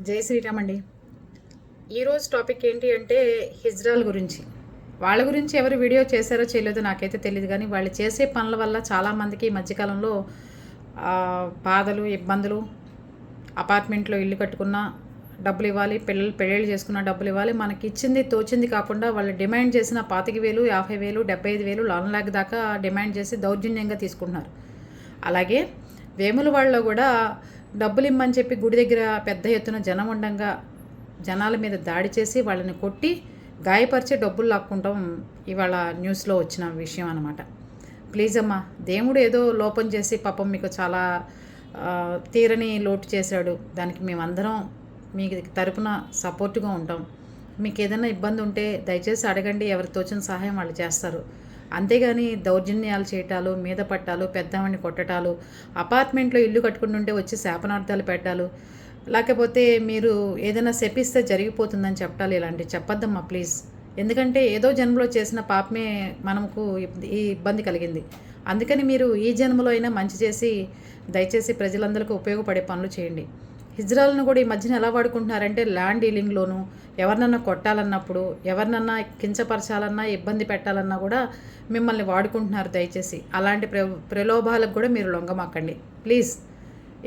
జై శ్రీరామ్ అండి. ఈరోజు టాపిక్ ఏంటి అంటే హిజ్రాల గురించి. వాళ్ళ గురించి ఎవరు వీడియో చేశారో చేయలేదో నాకైతే తెలియదు, కానీ వాళ్ళు చేసే పనుల వల్ల చాలామందికి ఈ మధ్యకాలంలో బాధలు, ఇబ్బందులు, అపార్ట్మెంట్లో ఇల్లు కట్టుకున్న డబ్బులు ఇవ్వాలి, పెళ్ళిళ్ళు చేసుకున్న డబ్బులు ఇవ్వాలి, మనకి ఇచ్చింది తోచింది కాకుండా వాళ్ళు డిమాండ్ చేసిన 25,000, 50,000, 75,000, 1 lakh దాకా డిమాండ్ చేసి దౌర్జన్యంగా తీసుకుంటున్నారు. అలాగే వేముల వాళ్ళలో కూడా డబ్బులు ఇమ్మని చెప్పి గుడి దగ్గర పెద్ద ఎత్తున జనం ఉండంగా జనాల మీద దాడి చేసి వాళ్ళని కొట్టి గాయపరిచి డబ్బులు లాక్కుంటాం ఇవాళ న్యూస్లో వచ్చిన విషయం అనమాట. ప్లీజ్ అమ్మా, దేవుడు ఏదో లోపం చేసి పాపం మీకు చాలా తీరని లోటు చేశాడు. దానికి మేమందరం మీ తరపున సపోర్టుగా ఉంటాం. మీకు ఏదైనా ఇబ్బంది ఉంటే దయచేసి అడగండి, ఎవరి తోచిన సహాయం వాళ్ళు చేస్తారు. అంతేగాని దౌర్జన్యాలు చేయటాలు, మీద పట్టాలు, పెద్దవాడిని కొట్టటాలు, అపార్ట్మెంట్లో ఇల్లు కట్టుకుంటుంటే వచ్చి శాపనార్థాలు పెట్టాలు, లేకపోతే మీరు ఏదైనా శపిస్తే జరిగిపోతుందని చెప్పాలి, ఇలాంటివి చెప్పొద్దమ్మా ప్లీజ్. ఎందుకంటే ఏదో జన్మలో చేసిన పాపమే మనకు ఈ ఇబ్బంది కలిగింది. అందుకని మీరు ఈ జన్మలో అయినా మంచి చేసి దయచేసి ప్రజలందరికీ ఉపయోగపడే పనులు చేయండి. హిజ్రాలను కూడా ఈ మధ్యన ఎలా వాడుకుంటున్నారంటే ల్యాండ్ డీలింగ్లోనూ ఎవరినన్నా కొట్టాలన్నప్పుడు, ఎవరినన్నా కించపరచాలన్నా, ఇబ్బంది పెట్టాలన్నా కూడా మిమ్మల్ని వాడుకుంటున్నారు. దయచేసి అలాంటి ప్రలోభాలకు కూడా మీరు లొంగమాకండి ప్లీజ్.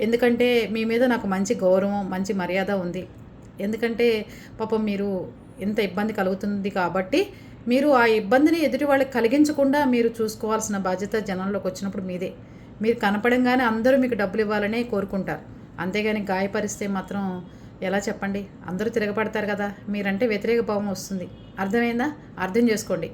ఎందుకంటే మీ మీద నాకు మంచి గౌరవం, మంచి మర్యాద ఉంది. ఎందుకంటే పాపం మీరు ఇంత ఇబ్బంది కలుగుతుంది కాబట్టి మీరు ఆ ఇబ్బందిని ఎదుటి వాళ్ళకి కలిగించకుండా మీరు చూసుకోవాల్సిన బాధ్యత జనంలోకి వచ్చినప్పుడు మీదే. మీరు కనపడంగానే అందరూ మీకు డబ్బులు ఇవ్వాలనే కోరుకుంటారు. అంతేగాని గాయపరిస్తే మాత్రం ఎలా చెప్పండి? అందరూ తిరగబడతారు కదా, మీరంటే వ్యతిరేక భావం వస్తుంది. అర్థమైందా? అర్థం చేసుకోండి.